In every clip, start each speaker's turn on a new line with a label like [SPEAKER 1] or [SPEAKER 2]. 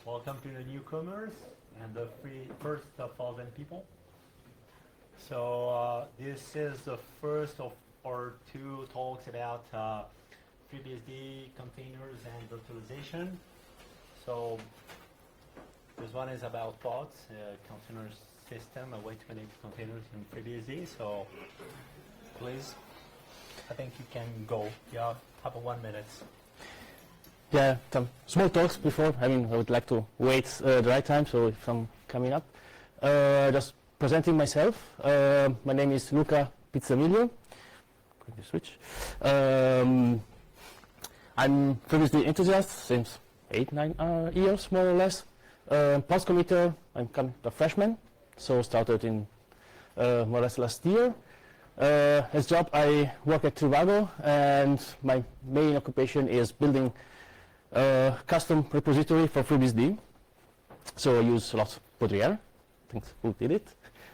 [SPEAKER 1] Welcome to the newcomers and the first FOSDEM people. So this is the first of our two talks about FreeBSD containers and virtualization. So this one is about pods, container system, a way to connect containers in FreeBSD. So please, I think you can go. Yeah, have 1 minute.
[SPEAKER 2] Yeah, some small talks before. I would like to wait the right time, so if I'm coming up. Just presenting myself. My name is Luca Pizzamiglio. Quickly switch. I'm FreeBSD enthusiast since 8-9 years, more or less. Post committer, I'm a freshman, so started in more or less last year. As job, I work at Trivago, and my main occupation is building custom repository for FreeBSD. So I use a lot of Podriere. Thanks, who did it.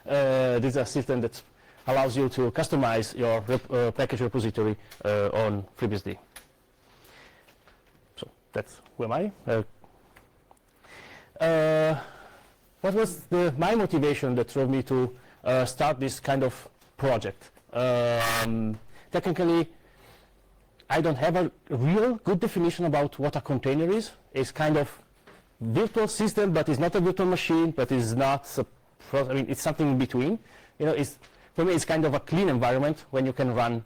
[SPEAKER 2] This is a system that allows you to customize your package repository on FreeBSD. So that's who am I. What was my motivation that drove me to start this kind of project? Technically, I don't have a real good definition about what a container is. It's kind of virtual system, but it's not a virtual machine, but it's not, it's something in between. For me, it's kind of a clean environment when you can run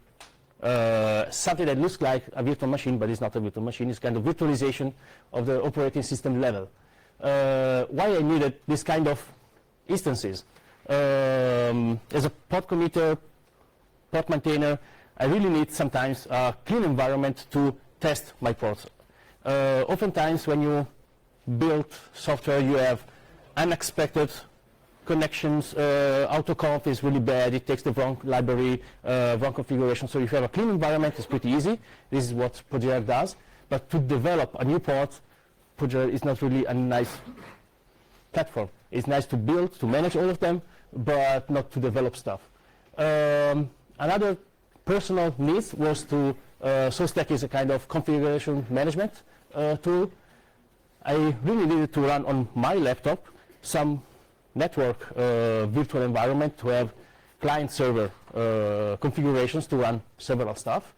[SPEAKER 2] something that looks like a virtual machine, but it's not a virtual machine. It's kind of virtualization of the operating system level. Why I needed this kind of instances. As a pod committer, pod maintainer, I really need sometimes a clean environment to test my pods. Oftentimes when you build software, you have unexpected connections. Autoconf is really bad. It takes the wrong library, wrong configuration. So if you have a clean environment, it's pretty easy. This is what Podriere does. But to develop a new pod, Podriere is not really a nice platform. It's nice to build, to manage all of them, but not to develop stuff. Another personal needs was to, SoStack is a kind of configuration management tool. I really needed to run on my laptop some network virtual environment to have client-server configurations to run several stuff.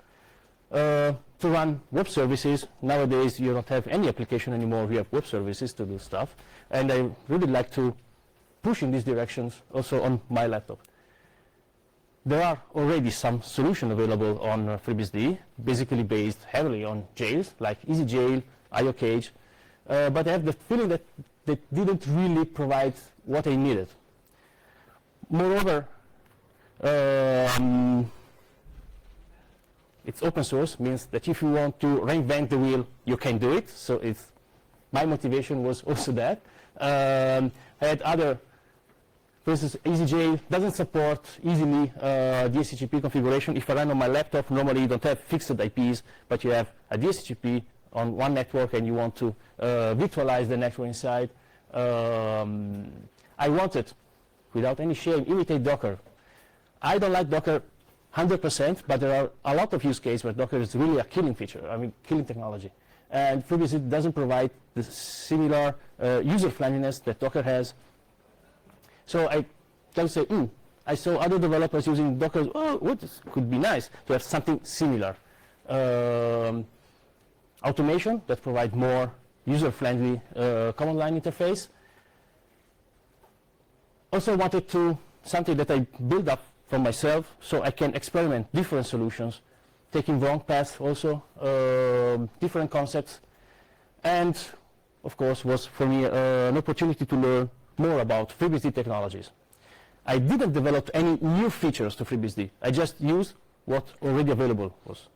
[SPEAKER 2] To run web services, nowadays you don't have any application anymore, you have web services to do stuff. And I really like to push in these directions also on my laptop. There are already some solutions available on FreeBSD, basically based heavily on jails, like EasyJail, IOCage, but I have the feeling that they didn't really provide what I needed. Moreover, it's open source, means that if you want to reinvent the wheel, you can do it. So my motivation was also that. I had other. For instance, EasyJail doesn't support easily DHCP configuration. If I run on my laptop, normally you don't have fixed IPs, but you have a DHCP on one network and you want to virtualize the network inside. I wanted, without any shame, imitate Docker. I don't like Docker 100%, but there are a lot of use cases where Docker is really a killing feature, killing technology. And FreeBSD doesn't provide the similar user-friendliness that Docker has. So I just say, I saw other developers using Docker. Oh, this could be nice to have something similar. Automation that provide more user-friendly command line interface. Also wanted to something that I build up for myself, so I can experiment different solutions, taking wrong paths also, different concepts, and of course was for me an opportunity to learn more about FreeBSD technologies. I didn't develop any new features to FreeBSD. I just used what already available was,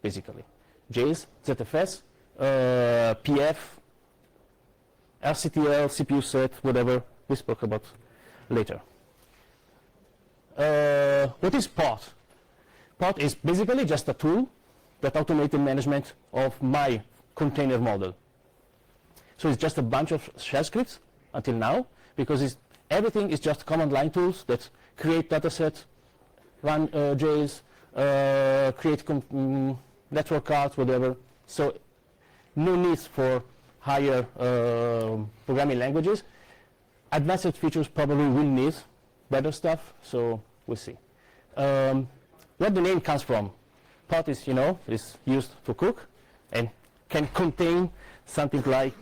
[SPEAKER 2] basically. jails, ZFS, PF, RCTL, CPU set, whatever we spoke about later. What is pod? Pod is basically just a tool that automates the management of my container model. So it's just a bunch of shell scripts until now, because everything is just command line tools that create datasets, run jails, create network cards, whatever. So no needs for higher programming languages. Advanced features probably will need better stuff, so we'll see. Where the name comes from? Pot is, is used to cook and can contain something like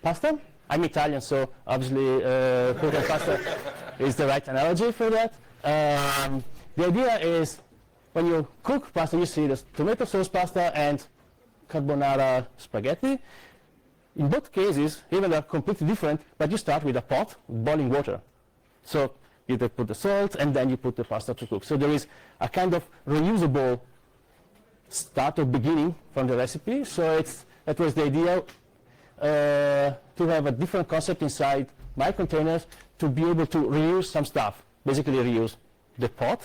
[SPEAKER 2] pasta. I'm Italian, so obviously cook and pasta is the right analogy for that. The idea is when you cook pasta, you see the tomato sauce pasta and carbonara spaghetti. In both cases, even they're completely different, but you start with a pot with boiling water. So you put the salt and then you put the pasta to cook. So there is a kind of reusable start or beginning from the recipe. So that was the idea to have a different concept inside my containers to be able to reuse some stuff, basically reuse the pot.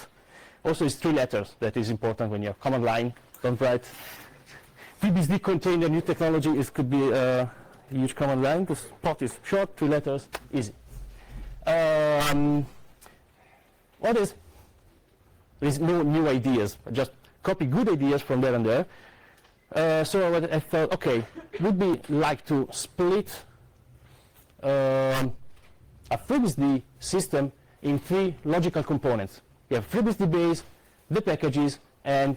[SPEAKER 2] Also, it's 3 letters that is important when you have command line. Don't write FreeBSD container, new technology. It could be a huge command line. This pot is short, 3 letters, easy. What is? There is no new ideas. Just copy good ideas from there and there. So what I thought, okay, would be like to split a FreeBSD system in 3 logical components. You have FreeBSD base, the packages, and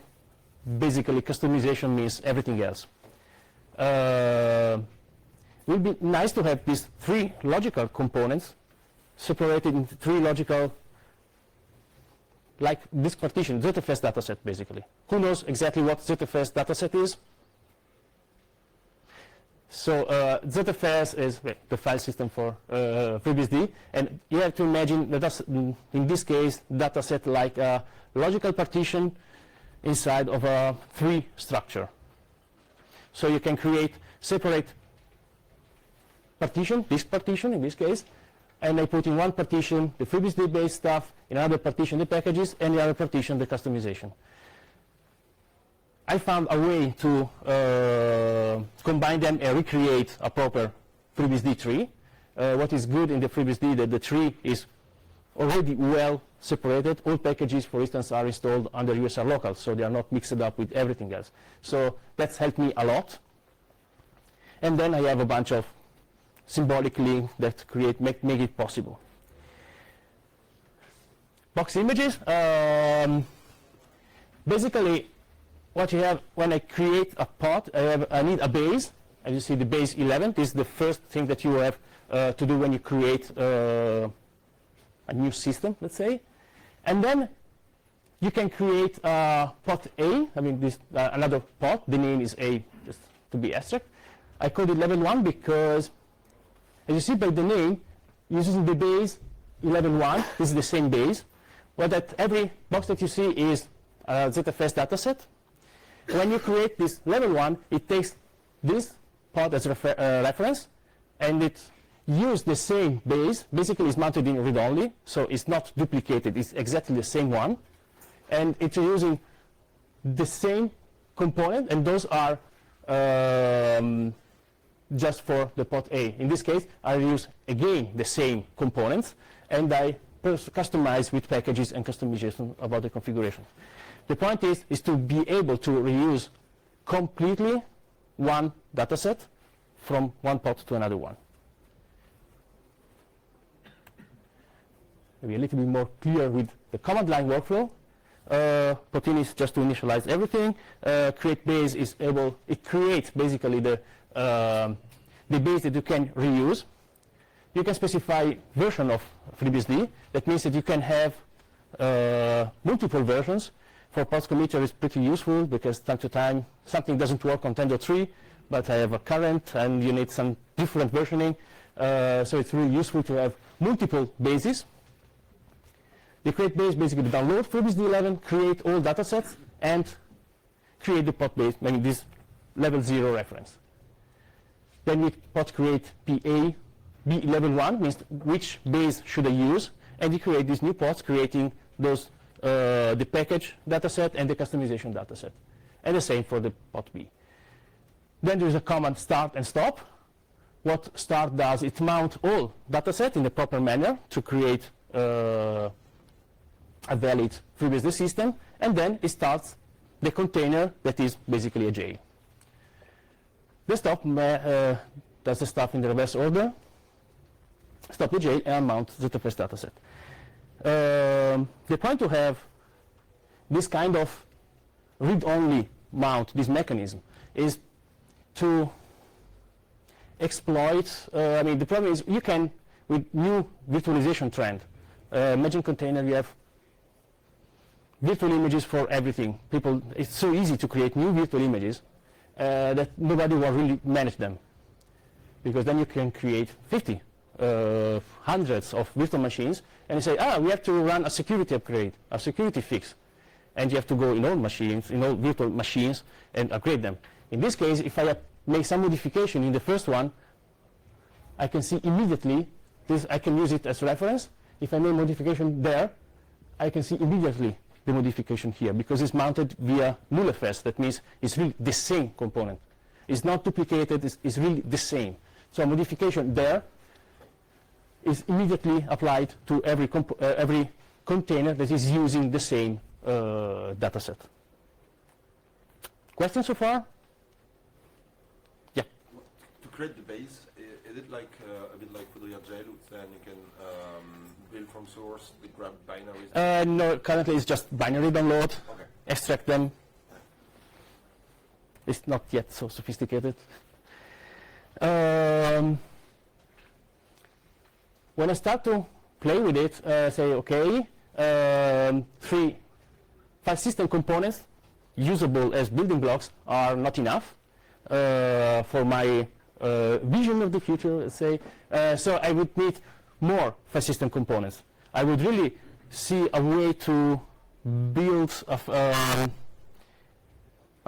[SPEAKER 2] basically customization means everything else. It would be nice to have these 3 logical components separated into 3 logical, like this partition, ZFS dataset basically. Who knows exactly what ZFS dataset is? So ZFS is the file system for FreeBSD, and you have to imagine that in this case dataset like a logical partition inside of a 3 structure. So you can create separate partition, disk partition in this case, and I put in one partition the FreeBSD based stuff, in another partition the packages, and the other partition the customization. I found a way to combine them and recreate a proper FreeBSD tree. What is good in the FreeBSD that the tree is already well separated. All packages, for instance, are installed under USR local, so they are not mixed up with everything else. So that's helped me a lot. And then I have a bunch of symbolic links that make it possible. Box images. Basically, what you have when I create a pod, I need a base. As you see, the base 11. This is the first thing that you have to do when you create a new system, let's say. And then you can create pot A. I mean, this another pot. The name is A, just to be abstract. I called it level 1 because, as you see by the name, using the base 11.1, this is the same base. But that every box that you see is a ZFS dataset. When you create this level 1, it takes this pod as reference, and it uses the same base. Basically, it's mounted in read-only, so it's not duplicated. It's exactly the same one. And it's using the same component, and those are just for the pot A. In this case, I use, again, the same components, and I customize with packages and customization about the configuration. The point is to be able to reuse completely one dataset from one pot to another one. Maybe a little bit more clear with the command line workflow. Potin is just to initialize everything. Create base is able, it creates basically the base that you can reuse. You can specify version of FreeBSD. That means that you can have multiple versions. For pods committer is pretty useful because time to time something doesn't work on 10.3, but I have a current and you need some different versioning. So it's really useful to have multiple bases. The create base basically download FreeBSD 11, create all datasets, and create the pod base, meaning this level 0 reference. Then we pod create PA, B11.1 means which base should I use, and we create these new pods creating those the package dataset and the customization dataset. And the same for the pod B. Then there is a command start and stop. What start does, it mounts all dataset in the proper manner to create a valid FreeBSD system, and then it starts the container that is basically a jail. Desktop does the stuff in the reverse order. Stop the jail and mount ZFS dataset. The point to have this kind of read-only mount, this mechanism, is to exploit, I mean, the problem is you can, with new virtualization trend, imagine container, you have virtual images for everything. People, it's so easy to create new virtual images that nobody will really manage them. Because then you can create 50, hundreds of virtual machines, and you say, we have to run a security upgrade, a security fix. And you have to go in all machines, in all virtual machines, and upgrade them. In this case, if I make some modification in the first one, I can see immediately, I can use it as reference. If I make modification there, I can see immediately the modification here, because it's mounted via nullFS. That means it's really the same component. It's not duplicated, it's really the same. So a modification there is immediately applied to every container that is using the same dataset. Questions so far? Yeah.
[SPEAKER 3] To create the base, is it like a bit like FOSDEM, then you can build from source, the grab binaries?
[SPEAKER 2] No, currently it's just binary download,
[SPEAKER 3] Okay.
[SPEAKER 2] extract them. It's not yet so sophisticated. When I start to play with it, say, okay, 3 file system components usable as building blocks are not enough for my vision of the future, let's say. So I would need more file system components. I would really see a way to build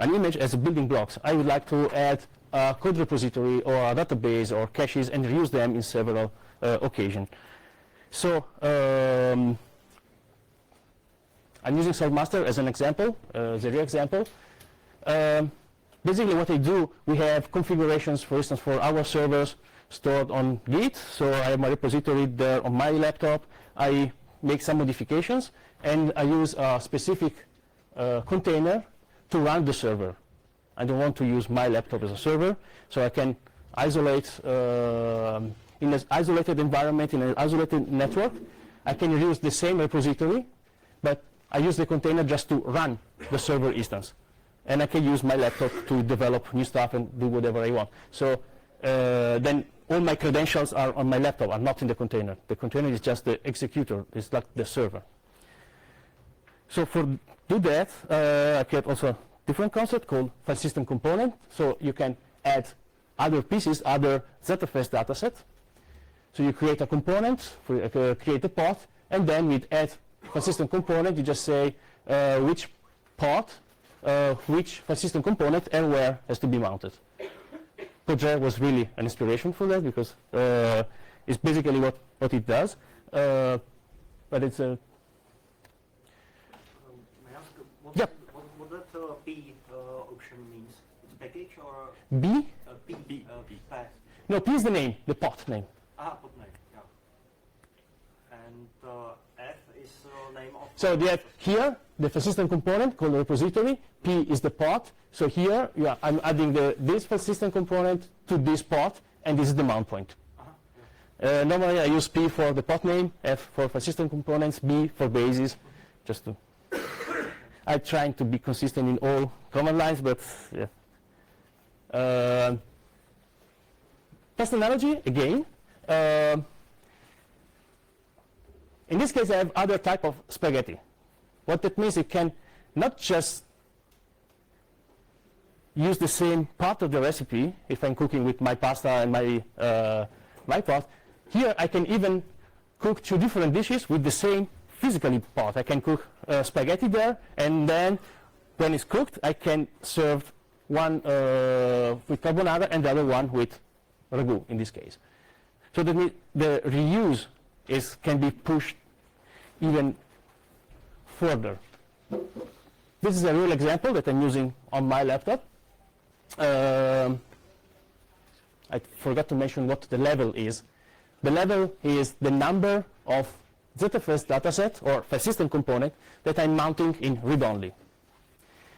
[SPEAKER 2] an image as building blocks. I would like to add a code repository or a database or caches and reuse them in several occasions. So I'm using SolveMaster as an example, the real example. Basically what I do, we have configurations, for instance, for our servers stored on Git. So I have my repository there on my laptop. I make some modifications, and I use a specific container to run the server. I don't want to use my laptop as a server, so I can isolate in an isolated environment, in an isolated network. I can use the same repository, but I use the container just to run the server instance. And I can use my laptop to develop new stuff and do whatever I want. So then all my credentials are on my laptop, are not in the container. The container is just the executor, it's like the server. So for do that, I create also a different concept called file system component. So you can add other pieces, other ZFS dataset. So you create a component, create a pod, and then with add file system component, you just say which pod, which file system component, and where has to be mounted. FOSDEM was really an inspiration for that, because it's basically what it does, but it's a...
[SPEAKER 4] May I ask
[SPEAKER 2] Yep.
[SPEAKER 4] what that P option means? It's package or
[SPEAKER 2] B?
[SPEAKER 4] P? Path.
[SPEAKER 2] No, P is the name, the pod name.
[SPEAKER 4] Pod name, yeah. And F is name of...
[SPEAKER 2] So they have here the file system component called repository. P is the pod. So here I'm adding this file system component to this pod, and this is the mount point.
[SPEAKER 4] Yeah.
[SPEAKER 2] Normally I use P for the pod name, F for file system components, B for bases, just to... I'm trying to be consistent in all command lines, but yeah. Test analogy, again. In this case, I have other type of spaghetti. What that means, it can not just use the same part of the recipe if I'm cooking with my pasta and my pot. Here, I can even cook 2 different dishes with the same physically pot. I can cook spaghetti there, and then when it's cooked, I can serve one with carbonara and the other one with ragu in this case. So that means the reuse can be pushed even further. This is a real example that I'm using on my laptop. I forgot to mention what the level is. The level is the number of ZFS dataset or file system component that I'm mounting in read-only.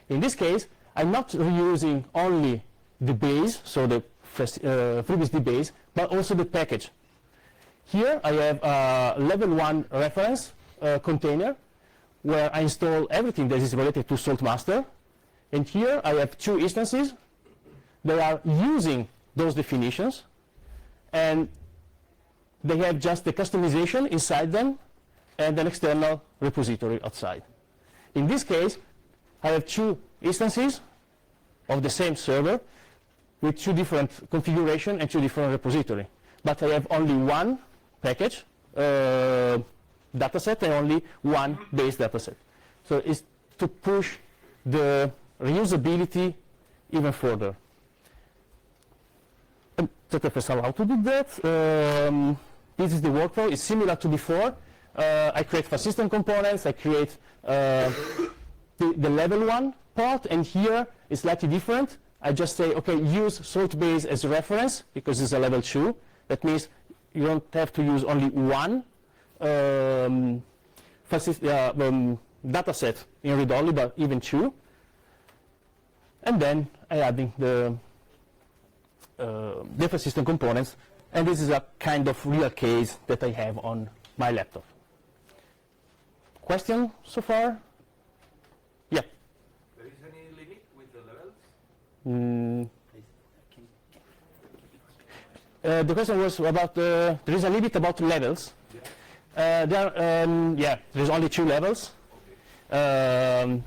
[SPEAKER 2] In this case, I'm not reusing only the base, so the FreeBSD base, but also the package. Here I have a level 1 reference container where I install everything that is related to Saltmaster. And here I have 2 instances that are using those definitions, and they have just the customization inside them and an external repository outside. In this case, I have 2 instances of the same server with 2 different configuration and 2 different repository. But I have only one package dataset and only one base dataset. So it's to push the reusability even further. ZFS allows to do that. This is the workflow. It's similar to before. I create file system components. I create the level 1 part, and here it's slightly different. I just say, okay, use Saltbase as a reference because it's a level 2. That means you don't have to use only one data set in read-only, but even 2. And then I adding the file system components, and this is a kind of real case that I have on my laptop. Question so far? Yeah.
[SPEAKER 3] There is any limit with the levels?
[SPEAKER 2] The question was about there is a limit about levels.
[SPEAKER 3] Yeah.
[SPEAKER 2] There's only 2 levels.
[SPEAKER 3] Okay.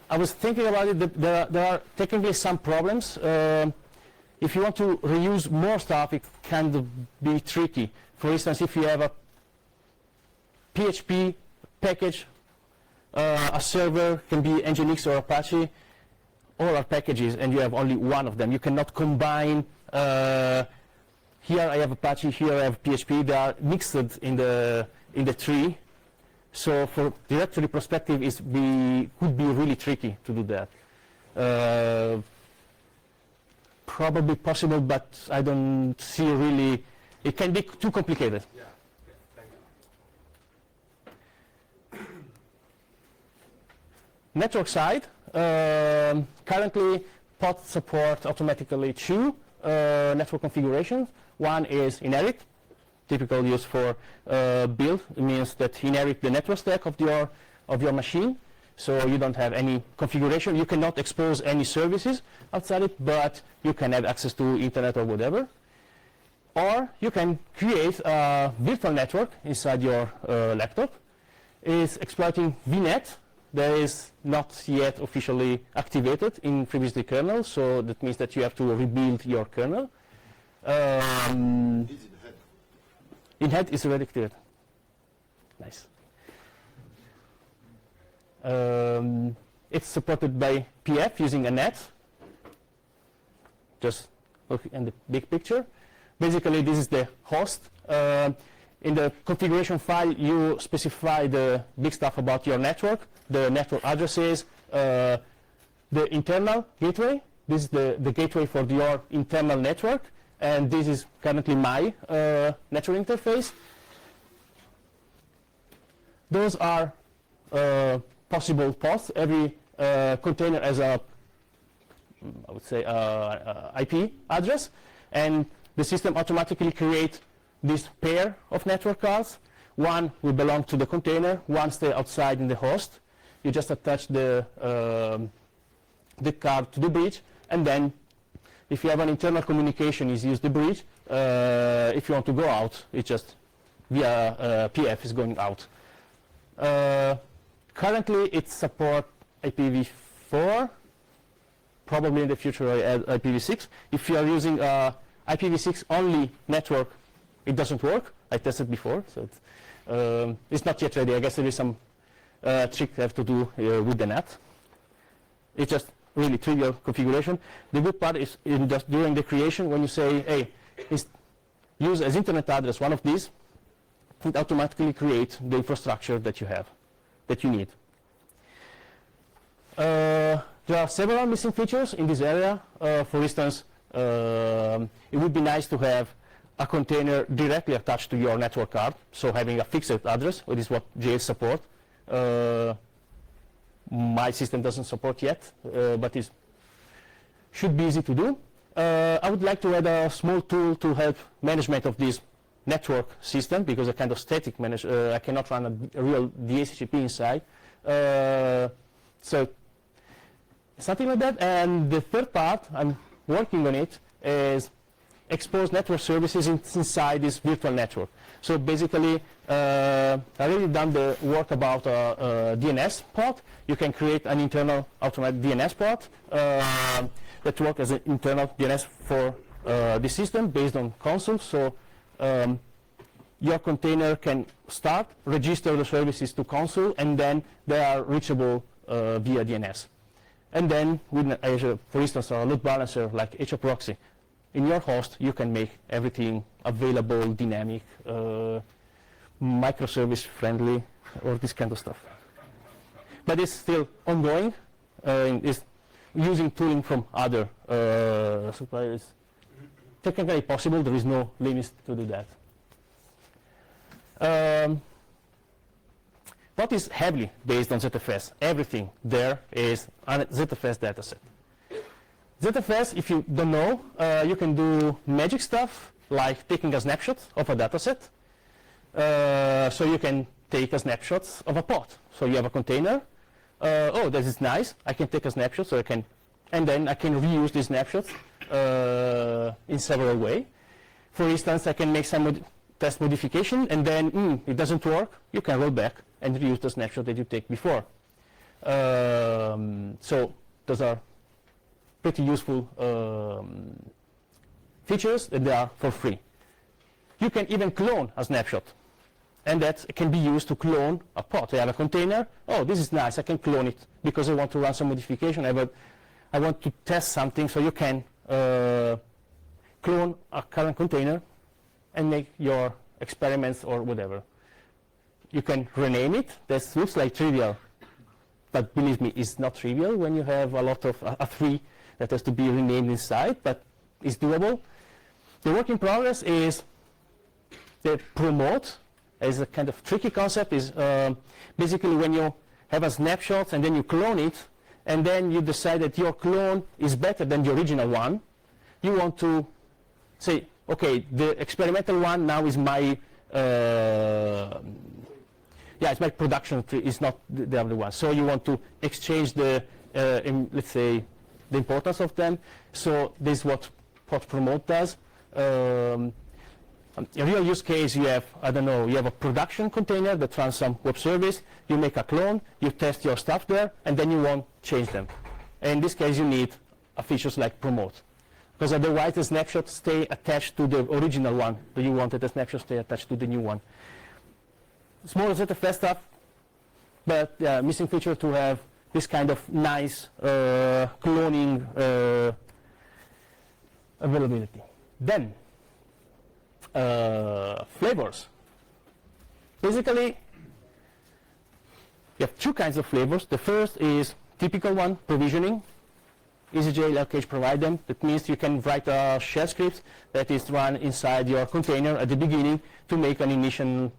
[SPEAKER 2] I was thinking about it. There are technically some problems. If you want to reuse more stuff, it can be tricky. For instance, if you have a PHP package, a server can be Nginx or Apache, all are packages, and you have only one of them. You cannot combine. Here I have Apache, here I have PHP. They are mixed in the tree. So for directory perspective, could be really tricky to do that. Probably possible, but I don't see really. It can be too complicated.
[SPEAKER 3] Yeah. Okay. Thank you.
[SPEAKER 2] Network side, currently POT support automatically 2 network configurations. One is inherit, typical use for build. It means that inherit the network stack of your machine, so you don't have any configuration. You cannot expose any services outside it, but you can have access to internet or whatever. Or you can create a virtual network inside your laptop. It's exploiting VNet. That is not yet officially activated in FreeBSD kernel, so that means that you have to rebuild your kernel. In head is already activated. Nice. It's supported by PF using a net. Just look in the big picture. Basically, this is the host. In the configuration file, you specify the big stuff about your network, the network addresses, the internal gateway. This is the gateway for your internal network, and this is currently my network interface. Those are possible paths. Every container has I would say, IP address, and the system automatically creates this pair of network cards. One will belong to the container, one stay outside in the host. You just attach the card to the bridge, and then if you have an internal communication, you use the bridge. If you want to go out, it's just via PF is going out. Currently, it supports IPv4. Probably in the future, I add IPv6. If you are using IPv6 only network, it doesn't work. I tested before, so it's not yet ready. I guess there is some trick I have to do with the net. It's just really trivial configuration. The good part is just during the creation, when you say, hey, use as internet address one of these, it automatically creates the infrastructure that you have, that you need. There are several missing features in this area. For instance, it would be nice to have a container directly attached to your network card, so having a fixed address, which is what JS support. My system doesn't support yet, but should be easy to do. I would like to add a small tool to help management of this network system, because a kind of static manage, I cannot run a real DHCP inside. So something like that. And the third part, I'm working on it, is expose network services inside this virtual network. So basically, I already done the work about DNS port. You can create an internal automatic DNS port that works as an internal DNS for the system based on console. So your container can start, register the services to console, and then they are reachable via DNS. And then with Azure, for instance, a load balancer like Azure Proxy, in your host, you can make everything available, dynamic, microservice friendly, or this kind of stuff. But it's still ongoing. It's using tooling from other suppliers. Technically possible, there is no limits to do that. What is heavily based on ZFS? Everything there is on a ZFS dataset. ZFS, if you don't know, you can do magic stuff like taking a snapshot of a dataset. So you can take a snapshot of a pod. So you have a container. Oh, this is nice. I can take a snapshot, so I can, and then I can reuse these snapshots in several ways. For instance, I can make some test modification, and then it doesn't work. You can roll back and reuse the snapshot that you take before. So those are pretty useful features, and they are for free. You can even clone a snapshot, and that can be used to clone a pod. I have a container. Oh, this is nice. I can clone it because I want to run some modification. I want to test something, so you can clone a current container and make your experiments or whatever. You can rename it. This looks like trivial, but believe me, it's not trivial when you have a lot of a tree that has to be renamed inside, but it's doable. The work in progress is the promote. Is a kind of tricky concept. Is basically when you have a snapshot and then you clone it, and then you decide that your clone is better than the original one. You want to say, okay, the experimental one now is my it's my production tree. It's not the other one. So you want to exchange the let's say the importance of them. So this is what promote does. In real use case, you have, I don't know, you have a production container that runs some web service, you make a clone, you test your stuff there, and then you won't change them. And in this case, you need features like promote, because otherwise the snapshot stay attached to the original one that you wanted, the snapshot stay attached to the new one. Small ZFS stuff, but missing feature to have this kind of nice cloning availability. Then, flavors. Basically, you have two kinds of flavors. The first is typical one, provisioning. EasyJail, LKH provide them. That means you can write a shell script that is run inside your container at the beginning to make an initial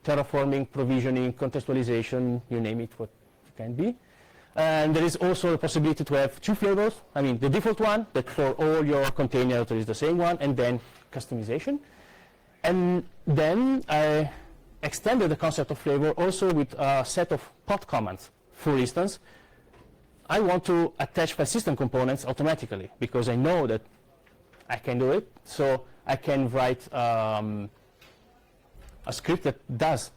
[SPEAKER 2] terraforming, provisioning, contextualization, you name it, what it can be. And there is also the possibility to have two flavors. I mean, the default one, that for all your containers there is the same one, and then customization. And then I extended the concept of flavor also with a set of pod commands. For instance, I want to attach file system components automatically because I know that I can do it. So I can write a script that does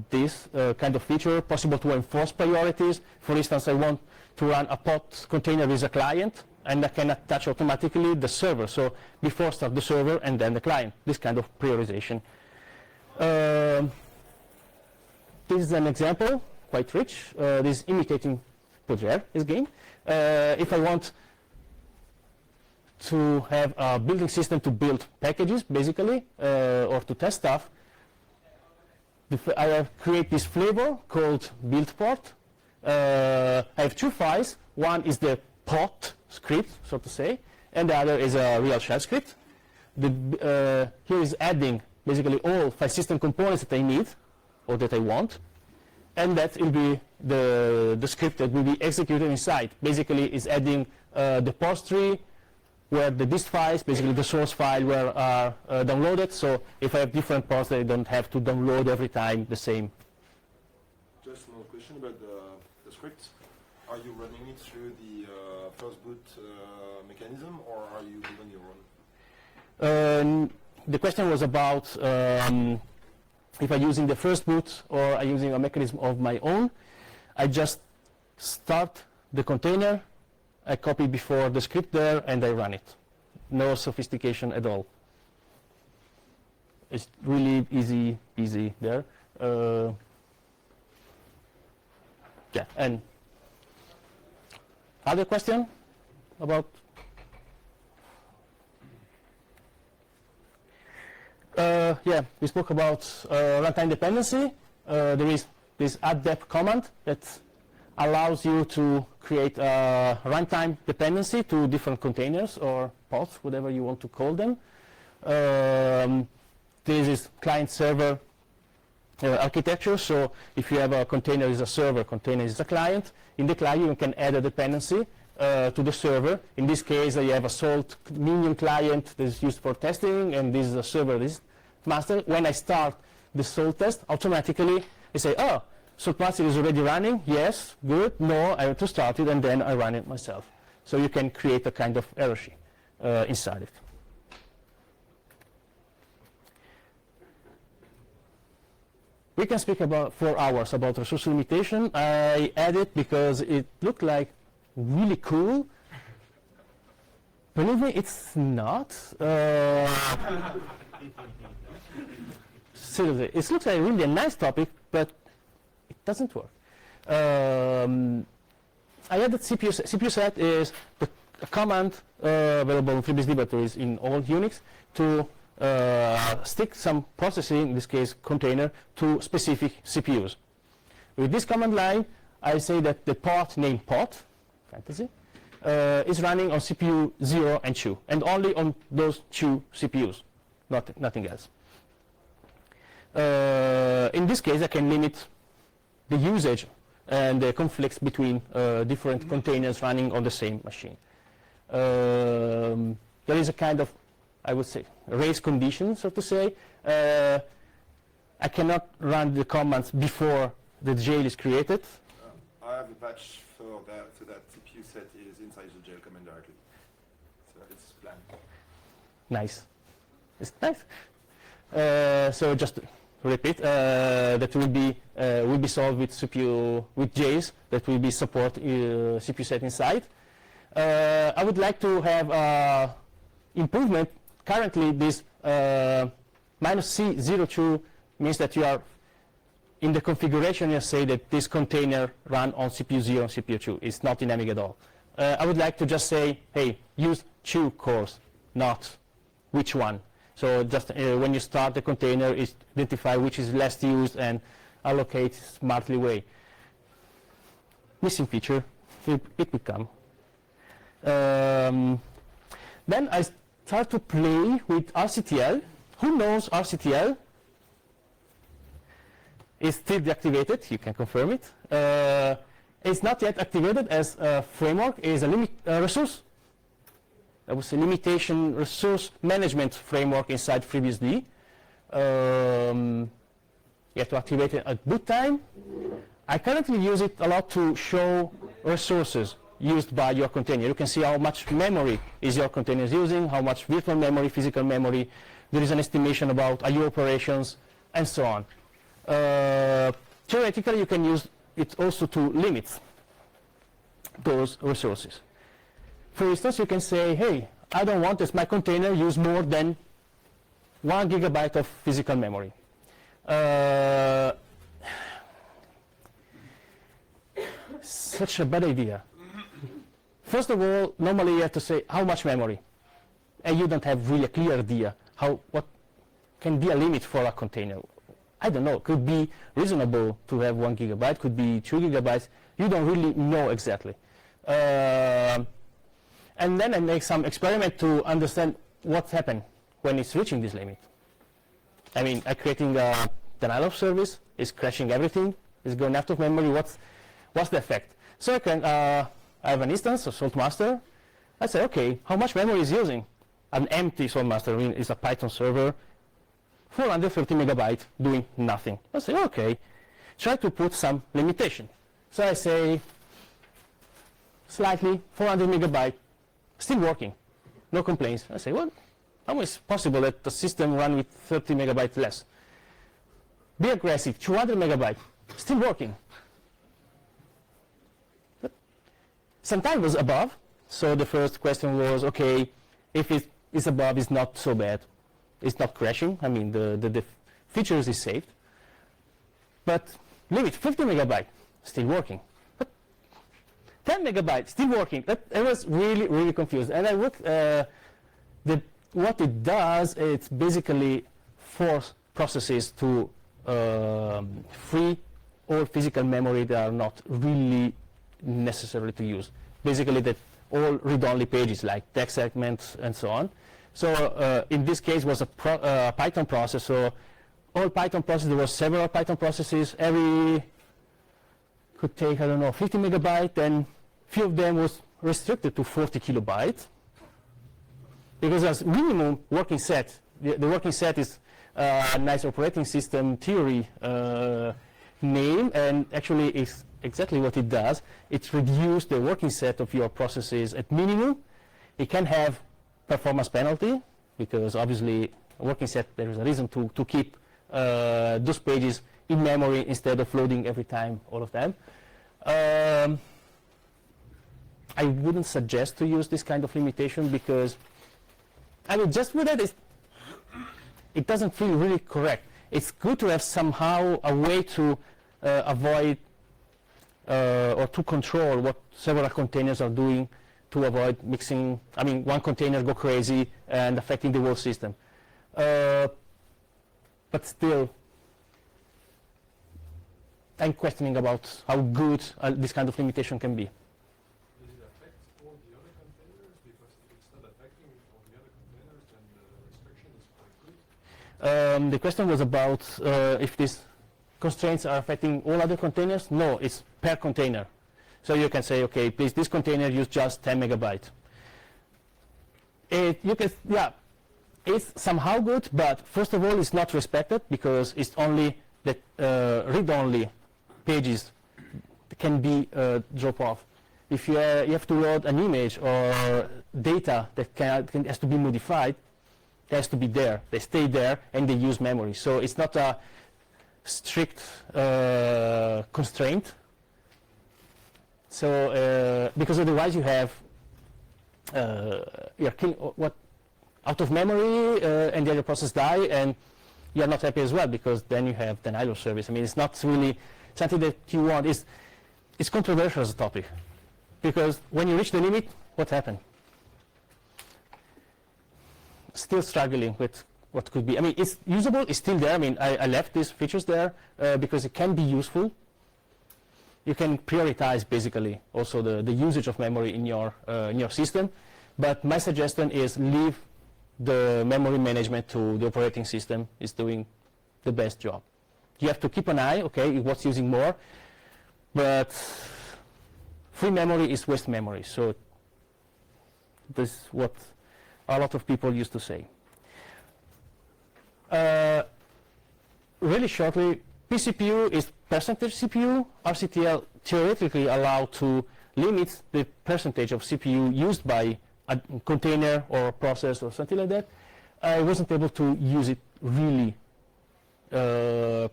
[SPEAKER 2] this kind of feature, possible to enforce priorities. For instance, I want to run a pod container with a client, and I can attach automatically the server. So before start the server and then the client, this kind of prioritization. This is an example, quite rich. This is imitating Podre, this game. If I want to have a building system to build packages, basically, or to test stuff, I create this flavor called build port. I have two files. One is the pot script, so to say, and the other is a real shell script. Here is adding basically all file system components that I need or that I want, and that will be the script that will be executed inside. Basically, is adding the post tree where the dist files, basically the source file, are downloaded. So if I have different pods, I don't have to download every time the same.
[SPEAKER 3] Just one question about the script. Are you running it through the first boot mechanism, or are you building your own?
[SPEAKER 2] The question was about if I'm using the first boot or I'm using a mechanism of my own. I just start the container, I copy before the script there, and I run it. No sophistication at all. It's really easy there. Yeah, and other question about? Yeah, we spoke about runtime dependency. There is this add-dep command that allows you to create a runtime dependency to different containers or pods, whatever you want to call them. This is client-server architecture. So if you have a container is a server, container is a client, in the client you can add a dependency to the server. In this case, you have a salt minion client that is used for testing, and this is a server, this master. When I start the salt test, automatically I say, oh, salt master is already running. Yes, good. No, I have to start it, and then I run it myself. So you can create a kind of hierarchy inside it. We can speak about 4 hours about resource limitation. I added because it looked like really cool. Believe me, it's not. Seriously, it looks like really a nice topic, but it doesn't work. I added CPU set is a command available in FreeBSD, but is in all Unix, to stick some processing, in this case container, to specific CPUs. With this command line, I say that the port named port, fantasy, is running on CPU 0 and 2, and only on those 2 CPUs, nothing else. In this case, I can limit the usage and the conflicts between different containers running on the same machine. There is a kind of, I would say, race condition, so to say. I cannot run the commands before the jail is created.
[SPEAKER 3] I have a patch for that, so that CPU set is inside the jail command directly. So it's planned.
[SPEAKER 2] Nice. It's nice. So just to repeat, that will be solved with CPU with jails that will be support CPU set inside. I would like to have improvement. Currently, this -C02 means that you are in the configuration. You say that this container run on CPU 0 and CPU 2. It's not dynamic at all. I would like to just say, hey, use 2 cores, not which one. So just when you start the container, identify which is less used and allocate smartly way. Missing feature, it will come. Then I start to play with RCTL. Who knows RCTL? It's still deactivated, you can confirm it. It's not yet activated as a framework. It is a resource, I would say, limitation resource management framework inside FreeBSD. You have to activate it at boot time. I currently use it a lot to show resources used by your container. You can see how much memory is your container using, how much virtual memory, physical memory. There is an estimation about IO operations, and so on. Theoretically, you can use it also to limit those resources. For instance, you can say, hey, I don't want this, my container use more than 1 GB of physical memory. Such a bad idea. First of all, normally you have to say how much memory, and you don't have really a clear idea what can be a limit for a container. I don't know, could be reasonable to have 1 GB, could be 2 GB, you don't really know exactly. And then I make some experiment to understand what happened when it's reaching this limit. I mean, I'm creating a denial of service, it's crashing everything, it's going out of memory, what's the effect? So I have an instance of Saltmaster, I say, okay, how much memory is using? An empty master is a Python server, 450 megabytes doing nothing. I say, okay, try to put some limitation. So I say, slightly, 400 megabytes, still working, no complaints. I say, well, how is it possible that the system run with 30 megabytes less? Be aggressive, 200 megabytes, still working. But sometimes it was above, so the first question was, okay, if it is above, it's not so bad. It's not crashing, I mean, the features is saved. But limit, 50 megabytes, still working. But 10 megabytes, still working. I was really, really confused. And I looked, what it does, it's basically force processes to free all physical memory that are not really necessary to use. Basically, that all read-only pages like text segments and so on. So in this case was a Python process. So all Python processes, there were several Python processes. Every could take, I don't know, 50 megabytes, and few of them was restricted to 40 kilobytes. Because as minimum working set, the working set is a nice operating system theory name, and actually is exactly what it does. It reduces the working set of your processes at minimum. It can have performance penalty, because obviously a working set, there is a reason to keep those pages in memory instead of loading every time all of them. I wouldn't suggest to use this kind of limitation, because I mean, just with it, it doesn't feel really correct. It's good to have somehow a way to avoid or to control what several containers are doing, to avoid mixing, I mean, one container go crazy and affecting the whole system. But still, I'm questioning about how good this kind of limitation can be.
[SPEAKER 5] Does it affect all the other containers? Because if it's not affecting all the other containers, then the restriction is quite good.
[SPEAKER 2] The question was about if these constraints are affecting all other containers. No, it's per container. So you can say, okay, please, this container use just 10 megabytes. It's somehow good, but first of all, it's not respected, because it's only the read-only pages that can be drop off. If you have to load an image or data that has to be modified, it has to be there. They stay there and they use memory. So it's not a strict constraint. So because otherwise you have you're killing out of memory, and the other process die, and you're not happy as well, because then you have denial of service. I mean, it's not really something that you want. It's controversial as a topic, because when you reach the limit, what happened? Still struggling with what could be. I mean, it's usable. It's still there. I mean, I left these features there because it can be useful. You can prioritize basically also the usage of memory in your system. But my suggestion is leave the memory management to the operating system. Is doing the best job. You have to keep an eye, okay, what's using more, but free memory is waste memory. So this is what a lot of people used to say. Really shortly, pCPU is percentage CPU. RCTL theoretically allow to limit the percentage of CPU used by a container or a process or something like that. I wasn't able to use it really. I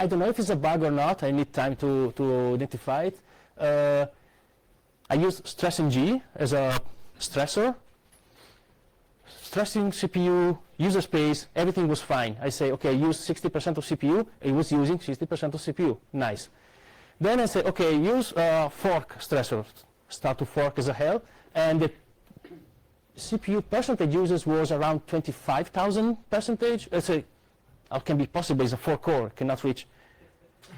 [SPEAKER 2] don't know if it's a bug or not. I need time to identify it. I use stressng as a stressor. Stressing CPU, user space, everything was fine. I say, okay, use 60% of CPU. It was using 60% of CPU. Nice. Then I say, okay, use fork stressor. Start to fork as a hell. And the CPU percentage users was around 25,000 percentage. I say, how can be possible? It's a 4-core, cannot reach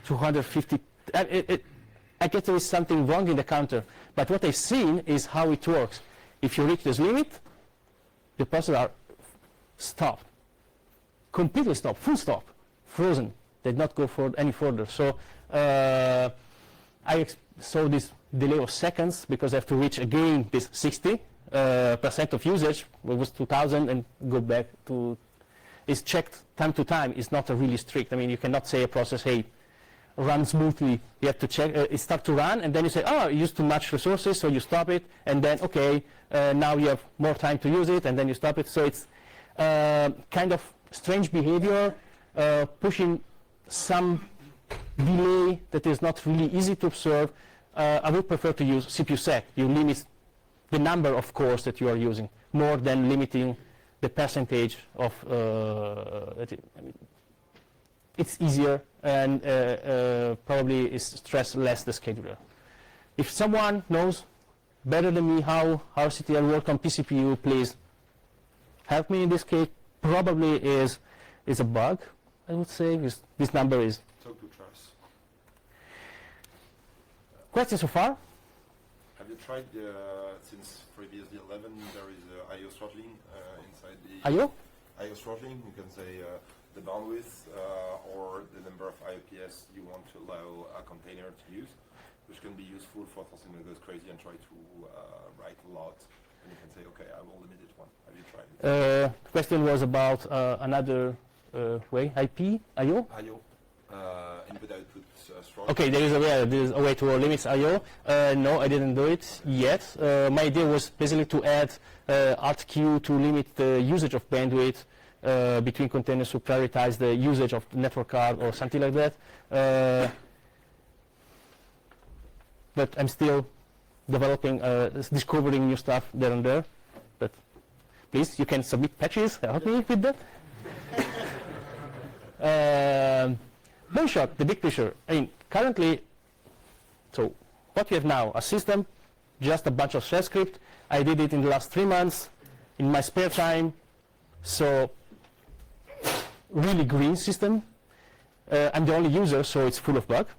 [SPEAKER 2] 250. I guess there is something wrong in the counter. But what I've seen is how it works. If you reach this limit, the processes are stopped, completely stopped, full stop, frozen. They did not go for any further. So I saw this delay of seconds because I have to reach again this 60% of usage. It was 2000 and go back to, it's checked time to time. It's not really strict. I mean, you cannot say a process, hey, run smoothly. You have to check, it start to run, and then you say, oh, you used too much resources, so you stop it, and then, okay, now you have more time to use it, and then you stop it. So it's kind of strange behavior, pushing some delay that is not really easy to observe. I would prefer to use CPU sec. You limit the number of cores that you are using more than limiting the percentage of, it's easier and probably is stress less the scheduler. If someone knows better than me how RCTL work on PCPU, please help me in this case. Probably is a bug, I would say. This number is.
[SPEAKER 3] Talk to Trace.
[SPEAKER 2] Questions so far?
[SPEAKER 3] Have you tried, since FreeBSD 11, there is I/O throttling inside the
[SPEAKER 2] IO?
[SPEAKER 3] I/O throttling. You can say the bandwidth or the number of IOPS you want to allow a container to use, which can be useful for something that goes crazy and try to write a lot. And you can say, okay, I will limit it one. Have you tried it?
[SPEAKER 2] The question was about another way, IP, IO?
[SPEAKER 3] I/O, input-output throttling.
[SPEAKER 2] Okay, there is a way to limit I/O. No, I didn't do it yet. My idea was basically to add Alt-Q to limit the usage of bandwidth between containers to prioritize the usage of the network card or something like that. But I'm still developing, discovering new stuff there and there. But please, you can submit patches, help me with that. Moonshot, the big picture. I mean, currently, so what we have now, a system, just a bunch of shell script. I did it in the last 3 months in my spare time. So really green system. I'm the only user, so it's full of bugs.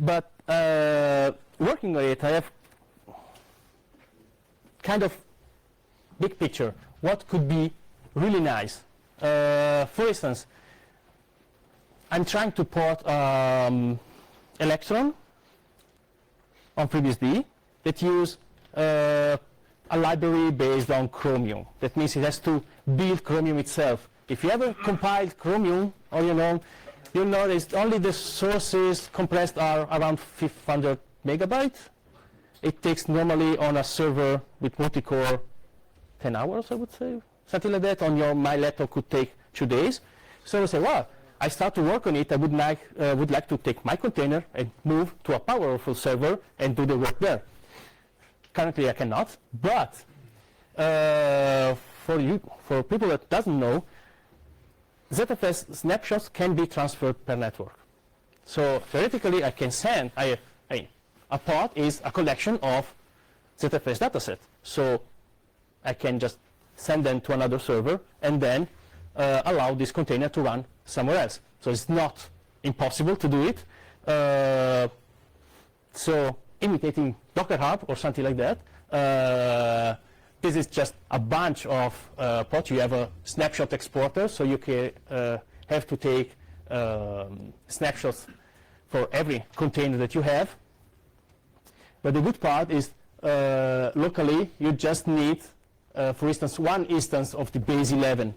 [SPEAKER 2] But working on it, I have kind of big picture. What could be really nice? For instance, I'm trying to port Electron on FreeBSD that use a library based on Chromium. That means it has to build Chromium itself. If you ever compiled Chromium on your own, you'll notice only the sources compressed are around 500 megabytes. It takes normally on a server with multi-core 10 hours, I would say. Something like that. On my laptop could take 2 days. So I say, well, I start to work on it. I would like to take my container and move to a powerful server and do the work there. Currently, I cannot. But for people that doesn't know, ZFS snapshots can be transferred per network. So theoretically, I can send. A pod is a collection of ZFS dataset. So I can just send them to another server and then allow this container to run somewhere else. So it's not impossible to do it. So imitating Docker Hub or something like that. This is just a bunch of pods. You have a snapshot exporter, so you can have to take snapshots for every container that you have. But the good part is locally you just need, for instance, one instance of the base 11,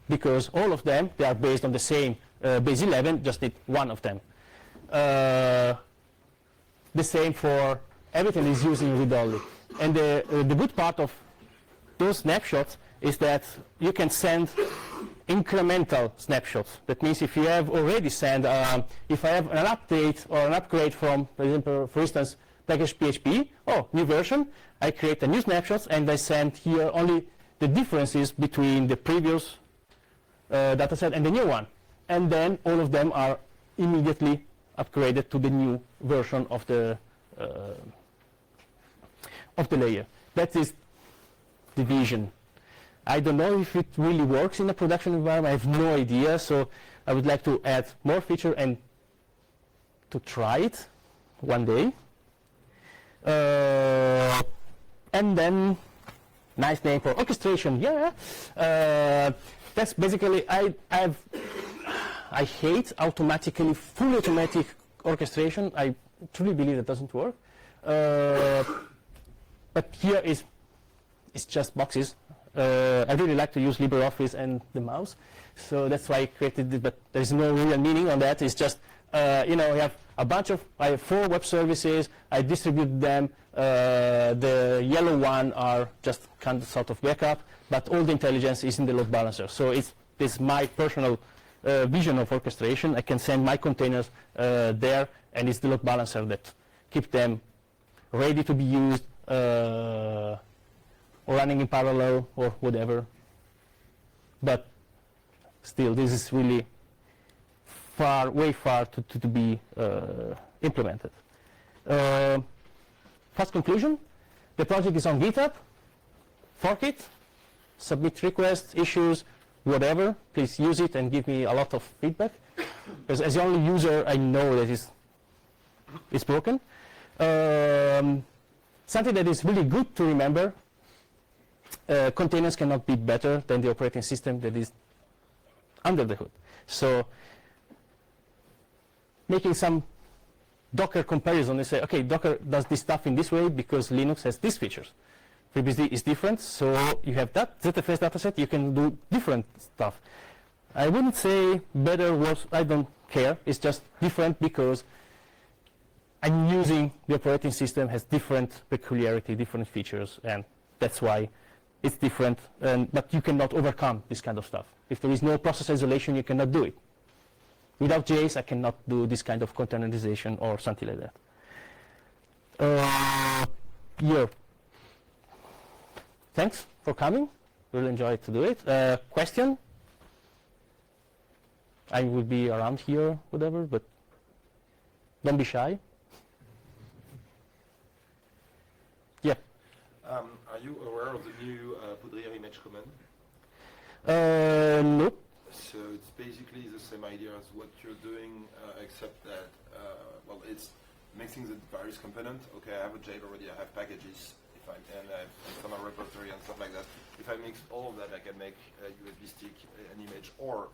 [SPEAKER 2] because all of them, they are based on the same base 11, just need one of them. The same for everything is using read-only. And the good part of those snapshots is that you can send incremental snapshots. That means if you have already sent, if I have an update or an upgrade from, for instance, package PHP, new version, I create a new snapshot and I send here only the differences between the previous dataset and the new one. And then all of them are immediately upgraded to the new version of the layer. That is the vision. I don't know if it really works in a production environment. I have no idea. So I would like to add more feature and to try it one day. And then nice name for orchestration. Yeah. That's basically I hate fully automatic orchestration, I truly believe it doesn't work. But here it's just boxes. I really like to use LibreOffice and the mouse, so that's why I created it, but there's no real meaning on that. It's just, you know, I have 4 web services, I distribute them, the yellow one are just kind of sort of backup, but all the intelligence is in the load balancer. So it's my personal vision of orchestration. I can send my containers there, and it's the load balancer that keeps them ready to be used, or running in parallel or whatever. But still, this is really way far to be implemented. Fast conclusion, the project is on GitHub. Fork it, submit requests, issues, whatever. Please use it and give me a lot of feedback, because as the only user, I know that it's broken. Something that is really good to remember, containers cannot be better than the operating system that is under the hood. So making some Docker comparison and say, okay, Docker does this stuff in this way because Linux has these features. FreeBSD is different, so you have that ZFS dataset, you can do different stuff. I wouldn't say better, worse, I don't care. It's just different because I'm using the operating system has different peculiarity, different features, and that's why it's different. But you cannot overcome this kind of stuff. If there is no process isolation, you cannot do it. Without JS, I cannot do this kind of containerization or something like that. Yeah. Thanks for coming. Really enjoyed to do it. Question? I will be around here, whatever, but don't be shy. Yeah.
[SPEAKER 3] Are you aware of the new Poudriere image command?
[SPEAKER 2] No.
[SPEAKER 3] So it's basically the same idea as what you're doing, except that, well, it's mixing the various components. Okay, I have a jail already, I have packages, and I have some repository and stuff like that. If I mix all of that, I can make a USB stick, an image, or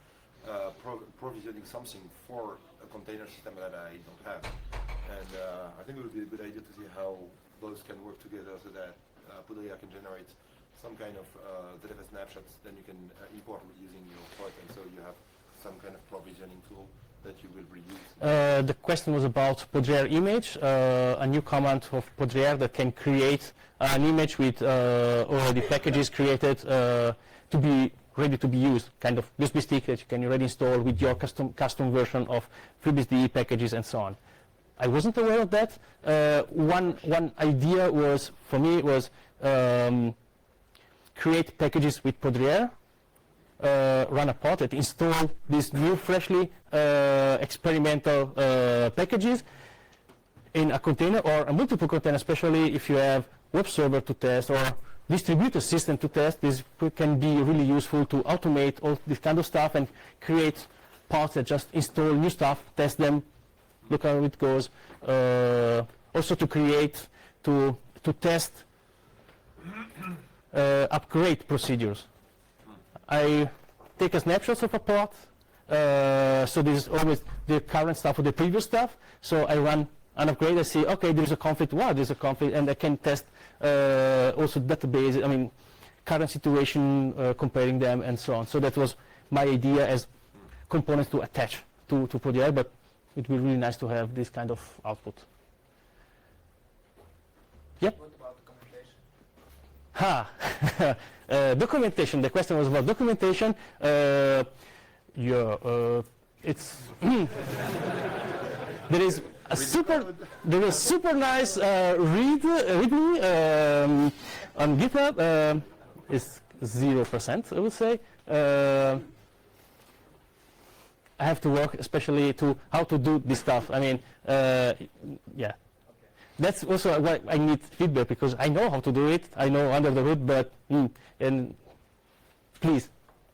[SPEAKER 3] provisioning something for a container system that I don't have. And I think it would be a good idea to see how those can work together so that Poudriere can generate some kind of ZFS snapshots, then you can import using your port, and so you have some kind of provisioning tool that you will reuse.
[SPEAKER 2] The question was about Poudriere image, a new command of Poudriere that can create an image with already packages created to be ready to be used, kind of USB stick that you can already install with your custom version of FreeBSD packages and so on. I wasn't aware of that. One idea was, for me, was create packages with Poudriere, run a pod that install these new freshly experimental packages in a container or a multiple container, especially if you have web server to test or distributed system to test. This can be really useful to automate all this kind of stuff and create pods that just install new stuff, test them, look how it goes. Also to create, to test upgrade procedures. I take a snapshot of a pod, so this is always the current stuff or the previous stuff. So I run an upgrade, I see, okay, there's a conflict, wow, there's a conflict, and I can test also database, I mean, current situation, comparing them and so on. So that was my idea as components to attach to Poudriere, but it would be really nice to have this kind of output. Yep.
[SPEAKER 6] What about documentation?
[SPEAKER 2] Documentation. The question was about documentation. It's there is a super nice README on GitHub. It's 0%, I would say. I have to work especially to how to do this stuff. I mean, yeah. That's also why I need feedback, because I know how to do it. I know under the hood, but and please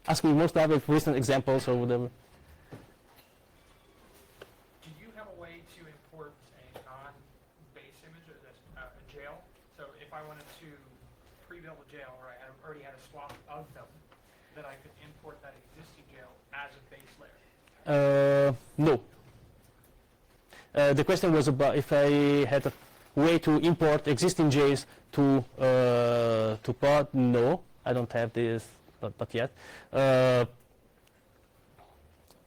[SPEAKER 2] ask me more stuff with recent examples or whatever.
[SPEAKER 6] Do you have a way to import a non-base image of this, a jail? So if I wanted to pre-build a jail, or I already had a swap of them, that I could import that existing jail as a base layer?
[SPEAKER 2] No. The question was about if I had a way to import existing jails to pod. No, I don't have this, not yet. As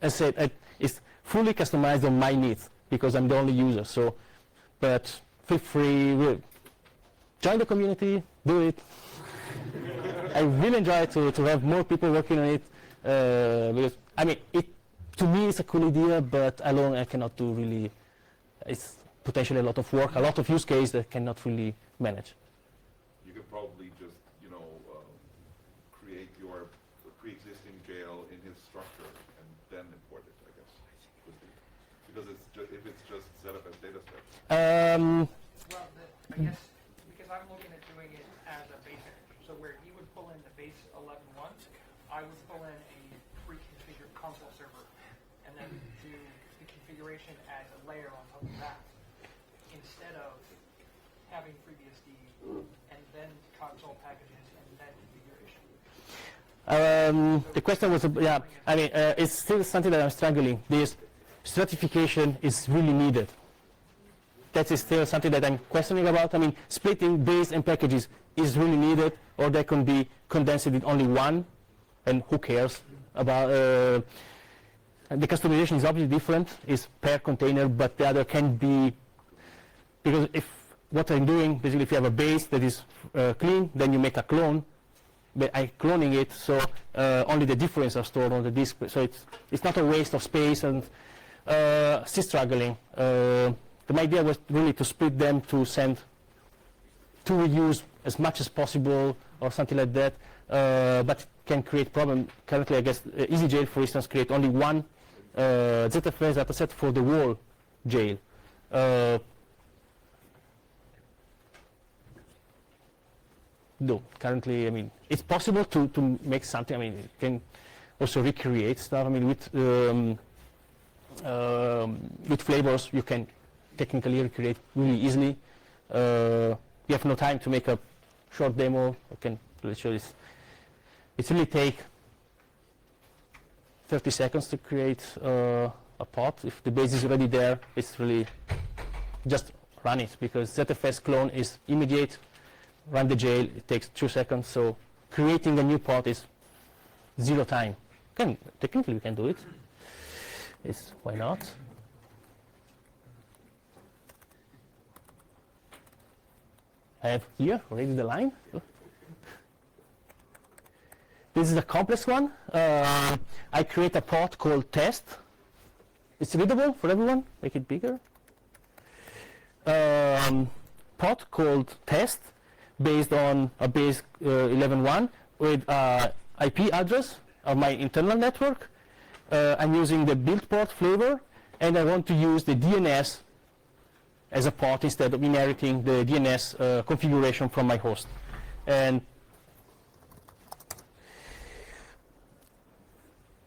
[SPEAKER 2] I said, it's fully customized on my needs because I'm the only user. So, but feel free, join the community, do it. I really enjoy to have more people working on it because I mean, to me it's a cool idea, but alone I cannot do really. It's potentially a lot of work, a lot of use case that cannot really manage.
[SPEAKER 7] You could probably just, create your pre-existing jail in his structure and then import it, I guess. Because if it's just ZFS data structure.
[SPEAKER 6] Well, I guess because I'm looking at doing it as a base image. So where he would pull in the base 11.1, I would pull in a pre-configured console server and then do the configuration as a layer on top of that instead of having FreeBSD and then console packages and then configuration.
[SPEAKER 2] The question was, yeah, I mean, it's still something that I'm struggling. This stratification is really needed. That is still something that I'm questioning about. I mean, splitting base and packages is really needed, or they can be condensed in only one, and who cares about and the customization is obviously different, is per container, but the other can be, because if what I'm doing, basically if you have a base that is clean, then you make a clone, but I'm cloning it, so only the difference are stored on the disk, so it's not a waste of space, and still struggling. My idea was really to split them to send, to reuse as much as possible or something like that, but it can create problem. Currently, I guess EasyJail, for instance, create only one ZFS dataset for the whole jail. No, currently, I mean, it's possible to make something. I mean, you can also recreate stuff. I mean, with flavors, you can technically recreate really easily. You have no time to make a short demo. I can literally, it really take 30 seconds to create a pod. If the base is already there, it's really just run it, because ZFS clone is immediate. Run the jail, it takes 2 seconds. So creating a new pod is 0 time. Technically, we can do it. Why not? I have here already the line. This is a complex one. I create a pod called test. It's readable for everyone. Make it bigger. Pod called test, based on a base 11.1 with IP address of my internal network. I'm using the build port flavor, and I want to use the DNS as a port instead of inheriting the DNS configuration from my host. And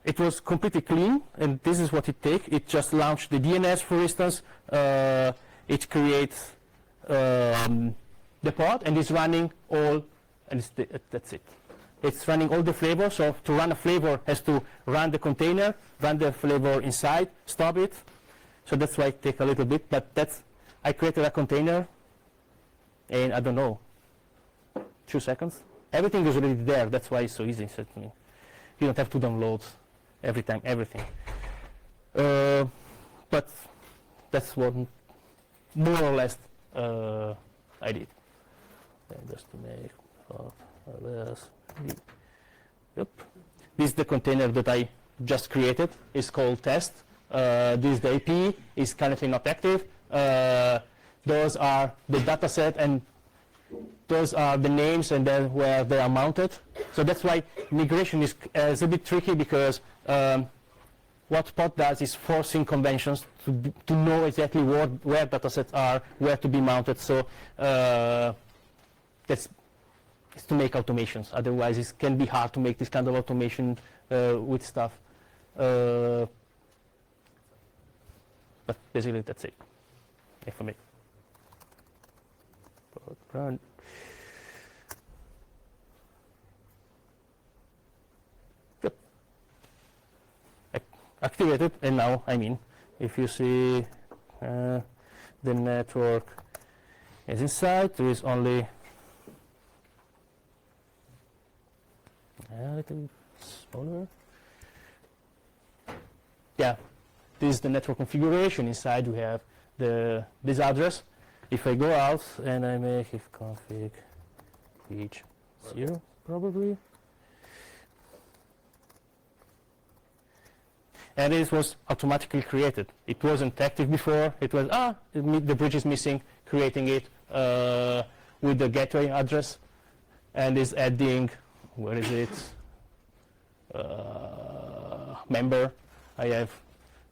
[SPEAKER 2] it was completely clean, and this is what it takes. It just launched the DNS, for instance. It creates the pod, and it's running all, and that's it. It's running all the flavor. So to run a flavor, has to run the container, run the flavor inside, stop it. So that's why it takes a little bit, but I created a container, and I don't know, 2 seconds. Everything is already there. That's why it's so easy. So, you don't have to download every time everything. But that's what more or less I did. And just to make this. Yep. This is the container that I just created. It's called test. This is the IP. It's currently not active. Those are the dataset, and those are the names, and then where they are mounted. So that's why migration is a bit tricky, because what pod does is forcing conventions to know exactly where datasets are, where to be mounted. So that's to make automations. Otherwise, it can be hard to make this kind of automation with stuff. But basically, that's it. For me. Run. Yep. Activated, and now I'm in. If you see The network is inside. There is only a little bit smaller. Yeah, this is the network configuration. Inside we have this address. If I go out and I make if config reach 0, probably. And this was automatically created. It wasn't active before. It was, the bridge is missing, creating it with the gateway address, and is adding, where is it? Member. I have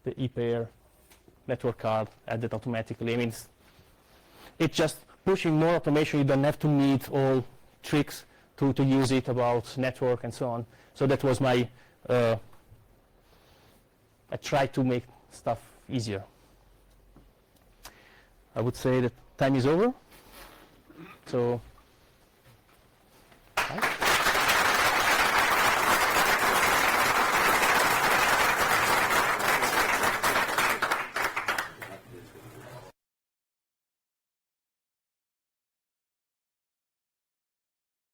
[SPEAKER 2] the ePair network card added automatically. I mean, it's just pushing more automation. You don't have to meet all tricks to use it about network and so on. So that was my I tried to make stuff easier. I would say that time is over. So, right?